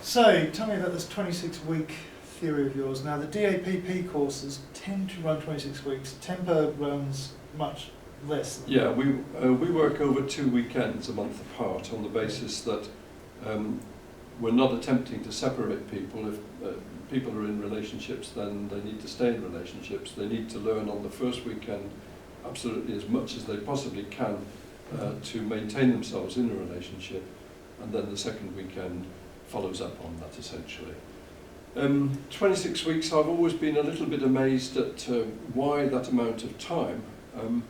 So, tell me about this 26-week theory of yours. Now, the DAPP courses tend to run 26 weeks. Temper runs much less than Yeah, we work over 2 weekends a month apart on the basis that we're not attempting to separate people. If people are in relationships, then they need to stay in relationships. They need to learn on the first weekend absolutely as much as they possibly can to maintain themselves in a relationship, and then the second weekend follows up on that essentially. 26 weeks, I've always been a little bit amazed at why that amount of time. And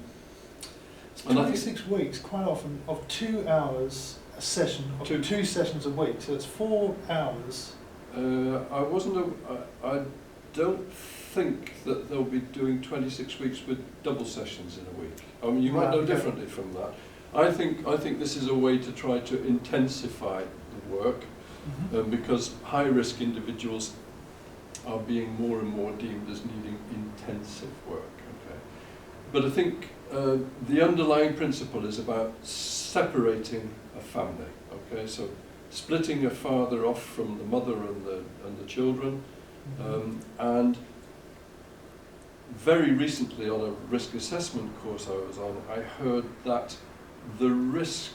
26 weeks, quite often, of 2 hours a session, of two sessions a week, so it's 4 hours. I don't think that they'll be doing 26 weeks with double sessions in a week. I mean, you might know differently from that. I think this is a way to try to intensify the work, because high-risk individuals are being more and more deemed as needing intensive work. Okay, but I think the underlying principle is about separating a family. Okay, so splitting a father off from the mother and the children, and very recently on a risk assessment course I was on, I heard that the risk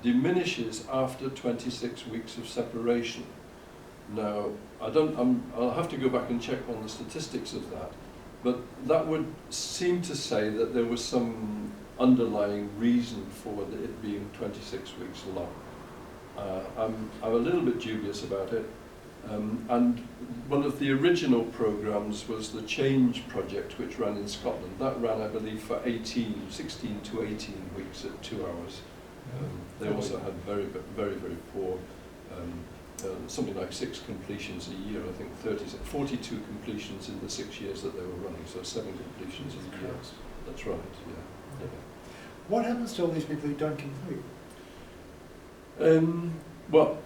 diminishes after 26 weeks of separation. Now, I'll have to go back and check on the statistics of that, but that would seem to say that there was some underlying reason for it being 26 weeks long. I'm a little bit dubious about it. And one of the original programmes was the Change project, which ran in Scotland. That ran, I believe, for 16 to 18 weeks at 2 hours. They also had very, very poor, something like 6 completions a year. I think 42 completions in the 6 years that they were running, so 7 completions a year. That's right, yeah. What happens to all these people who don't complete? Well,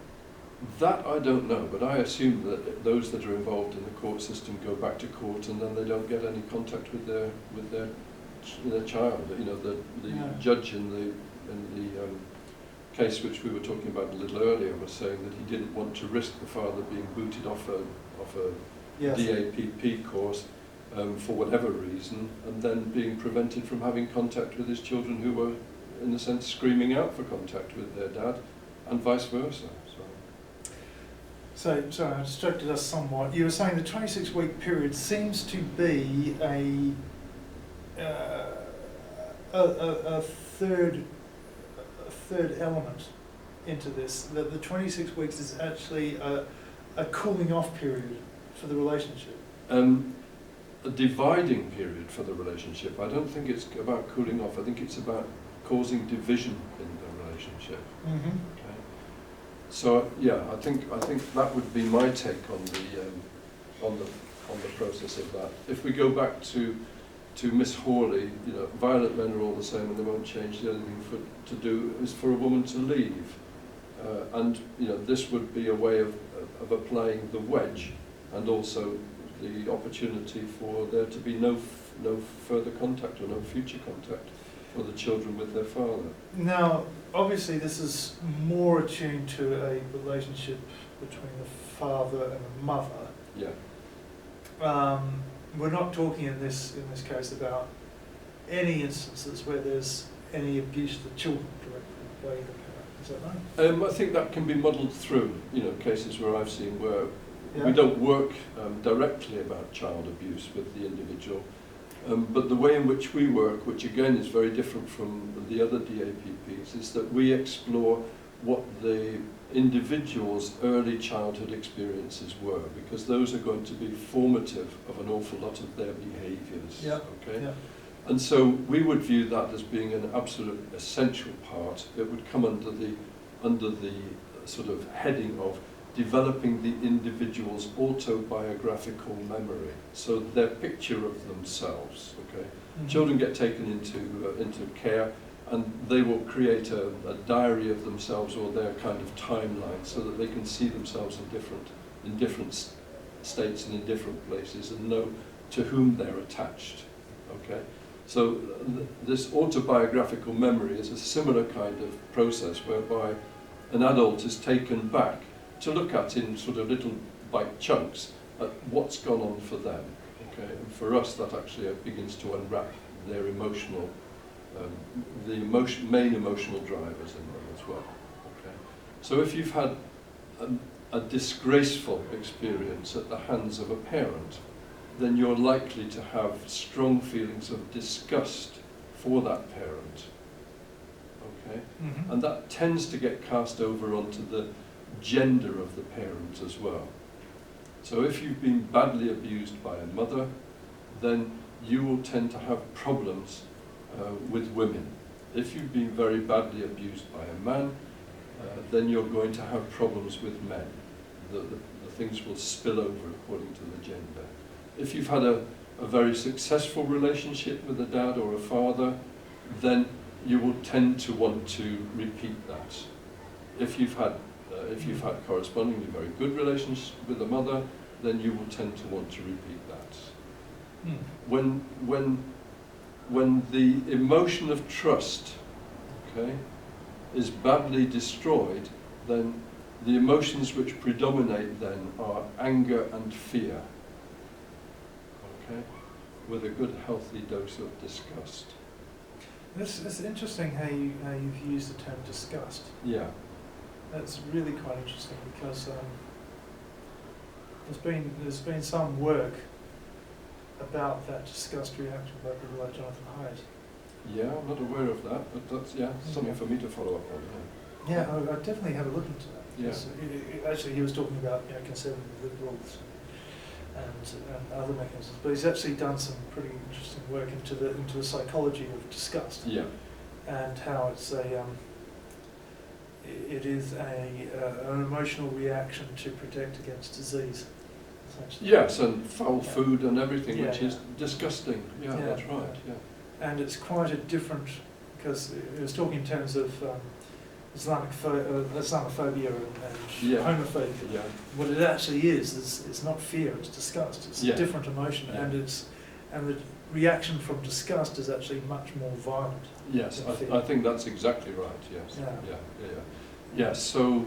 that I don't know, but I assume that those that are involved in the court system go back to court and then they don't get any contact with their child. You know, the judge in the case which we were talking about a little earlier was saying that he didn't want to risk the father being booted off a DAPP course for whatever reason, and then being prevented from having contact with his children who were, in a sense, screaming out for contact with their dad, and vice versa. So, sorry, I distracted us somewhat. You were saying the 26-week period seems to be a third element into this. That the 26 weeks is actually a cooling off period for the relationship. A dividing period for the relationship. I don't think it's about cooling off. I think it's about causing division in the relationship. Okay. So yeah, I think that would be my take on the process of that. If we go back to Miss Hawley, you know, violent men are all the same and they won't change. The only thing to do is for a woman to leave, and you know, this would be a way of applying the wedge, and also the opportunity for there to be no further contact or no future contact for the children with their father. Now, obviously this is more attuned to a relationship between the father and the mother. Yeah. We're not talking in this case about any instances where there's any abuse of the children directly by either parent. Is that right? I think that can be muddled through, you know, cases where I've seen where we Yeah. don't work directly about child abuse with the individual, but the way in which we work, which again is very different from the other DAPPs, is that we explore what the individual's early childhood experiences were, because those are going to be formative of an awful lot of their behaviours. Yeah. Okay? Yeah. And so we would view that as being an absolute essential part. It would come under the sort of heading of developing the individual's autobiographical memory, so their picture of themselves. Okay, children get taken into care, and they will create a diary of themselves or their kind of timeline, so that they can see themselves in different states and in different places, and know to whom they're attached. Okay, so this autobiographical memory is a similar kind of process whereby an adult is taken back to look at in sort of little bite chunks at what's gone on for them. Okay, and for us that actually begins to unwrap their emotional, main emotional drivers in them as well. Okay, so if you've had a disgraceful experience at the hands of a parent, then you're likely to have strong feelings of disgust for that parent. Okay, Mm-hmm. and that tends to get cast over onto the gender of the parent as well. So if you've been badly abused by a mother, then you will tend to have problems with women. If you've been very badly abused by a man, then you're going to have problems with men. The things will spill over according to the gender. If you've had a very successful relationship with a dad or a father, then you will tend to want to repeat that. If you've had correspondingly very good relations with a mother, then you will tend to want to repeat that. Mm. When the emotion of trust, okay, is badly destroyed, then the emotions which predominate then are anger and fear. Okay, with a good healthy dose of disgust. It's interesting how you've used the term disgust. Yeah. That's really quite interesting because there's been some work about that disgust reaction by people like Jonathan Haidt. Yeah, I'm not aware of that, but that's something for me to follow up on. Yeah, I'd definitely have a look into that. Yeah. Actually, he was talking about conservative liberals and other mechanisms, but he's actually done some pretty interesting work into the psychology of disgust. Yeah. And how it's it is an emotional reaction to protect against disease. Essentially. Yes, and foul food and everything, which Yeah. is disgusting. Yeah, that's right. Yeah. And it's quite a different, because it was talking in terms of Islamophobia and homophobia. Yeah. What it actually is it's not fear, it's disgust. It's a different emotion, Yeah. and the reaction from disgust is actually much more violent. Yes, I think that's exactly right. Yes. Yeah. Yes. So,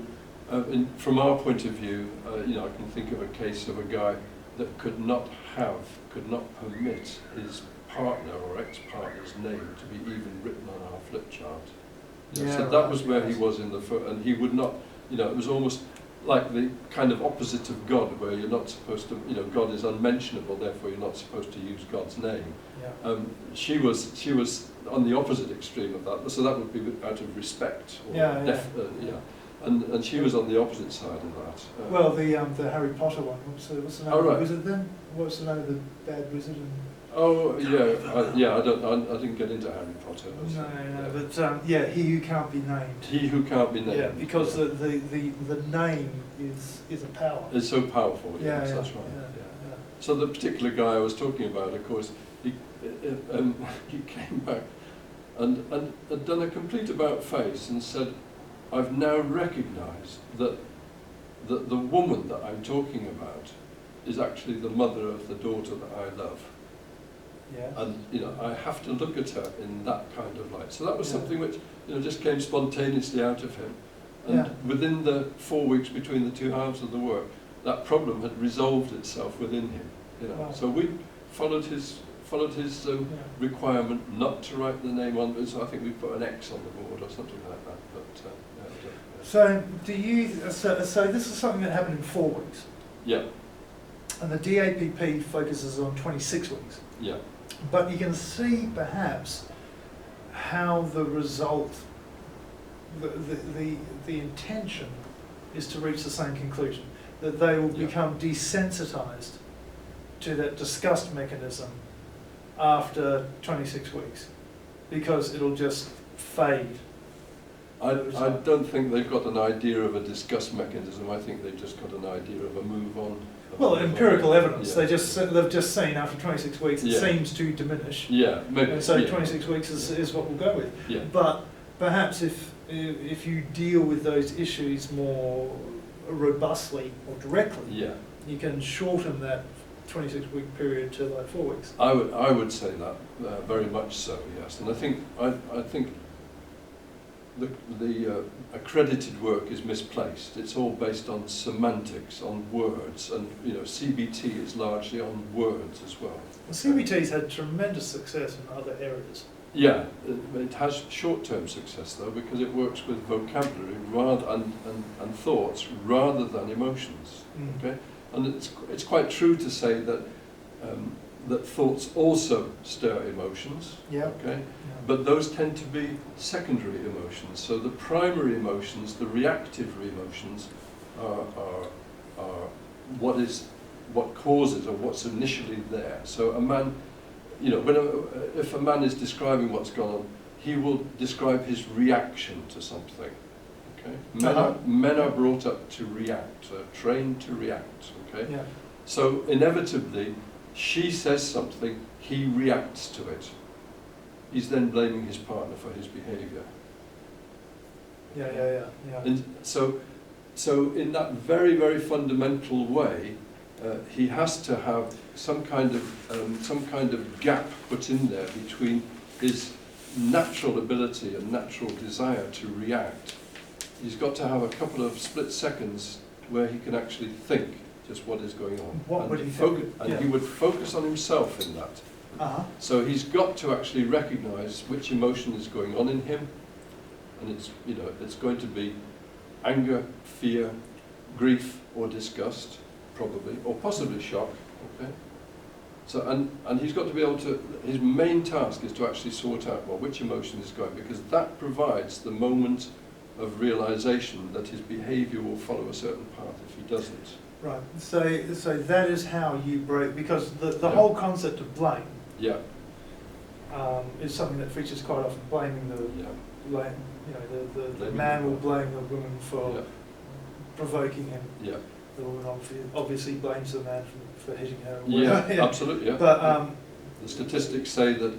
from our point of view, I can think of a case of a guy that could not permit his partner or ex-partner's name to be even written on our flip chart. So that was where he was in the foot, and he would not. It was almost like the kind of opposite of God, where you're not supposed to. God is unmentionable, therefore you're not supposed to use God's name. Yeah. She was on the opposite extreme of that, so that would be out of respect. Or and she was on the opposite side of that. Well, the Harry Potter one. What's the name of the wizard then? What's the name of the bad wizard? Oh yeah, I didn't get into Harry Potter. But he who can't be named. He who can't be named. Yeah, because the name is a power. It's so powerful. Yes, that's right. Yeah. So the particular guy I was talking about, of course, he came back and had done a complete about face and said, "I've now recognised that the woman that I'm talking about is actually the mother of the daughter that I love." Yeah. And I have to look at her in that kind of light. So that was something which just came spontaneously out of him. And within the 4 weeks between the two halves of the work, that problem had resolved itself within him. Wow. So we followed his requirement not to write the name on. So I think we put an X on the board or something like that. But so do you? So this is something that happened in 4 weeks. Yeah. And the DAPP focuses on 26 weeks. Yeah. But you can see perhaps how the result, the intention is to reach the same conclusion, that they will become desensitized to that disgust mechanism after 26 weeks, because it'll just fade. I don't think they've got an idea of a disgust mechanism. I think they've just got an idea of a move on. Well, empirical evidence. They've just seen after 26 weeks it seems to diminish. Yeah, maybe. And so 26 weeks is what we'll go with. Yeah. But perhaps if you deal with those issues more robustly or directly, you can shorten that 26-week period to like 4 weeks. I would say that very much so. Yes, and I think the accredited work is misplaced. It's all based on semantics, on words, and CBT is largely on words as well. The CBT's had tremendous success in other areas. Yeah, it has short-term success though, because it works with vocabulary and thoughts rather than emotions. Okay, and it's quite true to say that that thoughts also stir emotions. Yeah. Okay, Yeah. but those tend to be secondary emotions. So the primary emotions, the reactive emotions, are what causes or what's initially there. So a man, if a man is describing what's gone on, he will describe his reaction to something. Okay, men are brought up to react, trained to react. Okay, Yeah. so inevitably, she says something, he reacts to it. He's then blaming his partner for his behaviour. Yeah. And so in that very, very fundamental way, he has to have some kind of gap put in there between his natural ability and natural desire to react. He's got to have a couple of split seconds where he can actually think just what is going on. What would he think? And he would focus on himself in that. So he's got to actually recognise which emotion is going on in him, and it's going to be anger, fear, grief, or disgust, probably, or possibly shock. Okay. So and he's got to be able to. His main task is to actually sort out which emotion is going, because that provides the moment of realisation that his behaviour will follow a certain path if he doesn't. Right. So that is how you break, because the whole concept of blame. Yeah. Is something that features quite often. Blaming the man will blame the woman for provoking him. Yeah. The woman obviously blames the man for hitting her. Yeah, absolutely. Yeah. But the statistics say that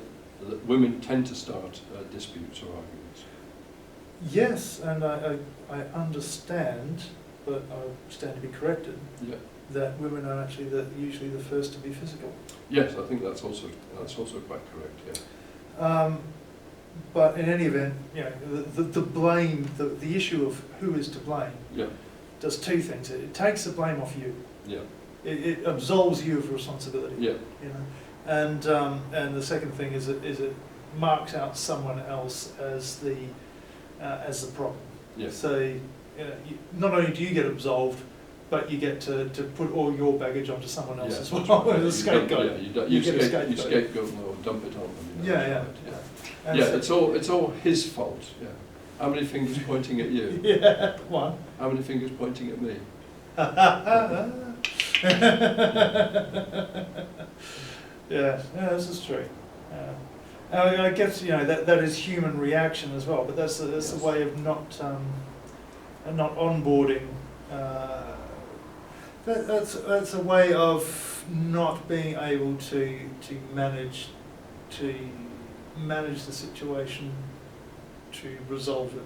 women tend to start disputes or arguments. yes, and I understand, but I stand to be corrected. Yeah. That women are actually usually the first to be physical. Yes, I think that's also quite correct. Yeah. But in any event, the blame, the issue of who is to blame, does two things. It takes the blame off you. Yeah. It absolves you of responsibility. Yeah. And the second thing is it marks out someone else as the problem. Yeah. So not only do you get absolved, but you get to put all your baggage onto someone else as well. As a scapegoat. You scapegoat or dump it on them. It's all his fault. Yeah. How many fingers pointing at you? Yeah, one. How many fingers pointing at me? Yeah, this is true. I guess that is human reaction as well, but that's a way of not onboarding. That's a way of not being able to manage the situation, to resolve it,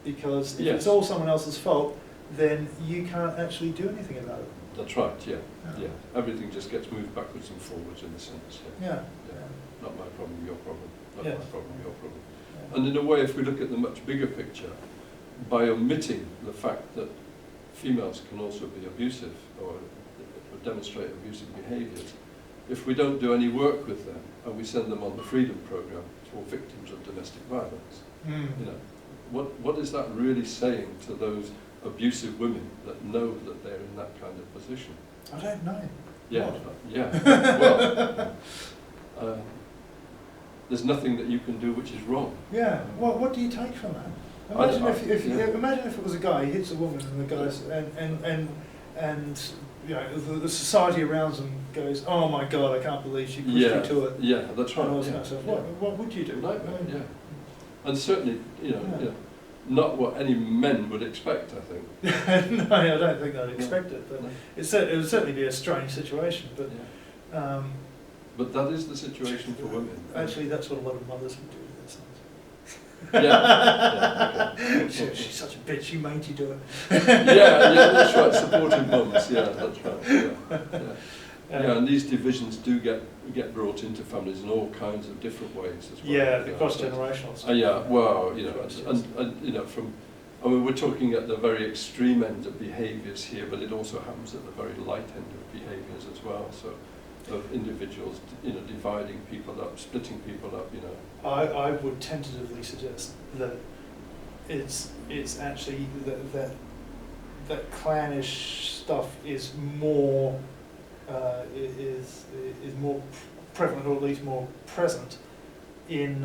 because if it's all someone else's fault, then you can't actually do anything about it. That's right. Yeah. Everything just gets moved backwards and forwards in a sense. Yeah. Not my problem, your problem. Not my problem, your problem. Yeah. And in a way, if we look at the much bigger picture, by omitting the fact that females can also be abusive or demonstrate abusive behaviours, if we don't do any work with them and we send them on the freedom programme for victims of domestic violence, what is that really saying to those abusive women that know that they're in that kind of position? I don't know. Well, there's nothing that you can do which is wrong. Yeah. Well, what do you take from that? Imagine if it was a guy, he hits a woman, and the guy's and the society around them goes, "Oh my God, I can't believe she pushed you to it." Yeah, that's right. What would you do? Yeah. And certainly, not what any men would expect, I think. No, I don't think they'd expect it, but it would certainly be a strange situation. But but that is the situation for women. Actually, that's what a lot of mothers would do with their sons. Okay. She's such a bitch, you made you do it. Yeah, that's right, supporting mums, that's right. Yeah, and these divisions do get brought into families in all kinds of different ways as well. Yeah, the cross-generational stuff. Yeah, well, you know, and you know, I mean, we're talking at the very extreme end of behaviours here, but it also happens at the very light end of behaviours as well. So, of individuals, you know, dividing people up, splitting people up, you know. I would tentatively suggest that it's actually that clannish stuff is more is more prevalent, or at least more present in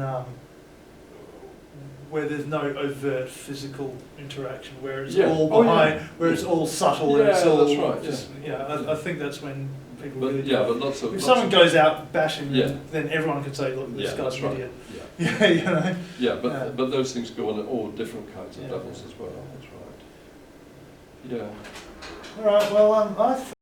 where there's no overt physical interaction, where it's all behind, where it's all subtle, and it's all that's right. just I think that's when people really. But lots of. If someone goes out bashing, then everyone can say, "Look, this guy's an idiot." Yeah, you know. Yeah, but those things go on at all different kinds of levels as well. That's right. Yeah. All right. Well, I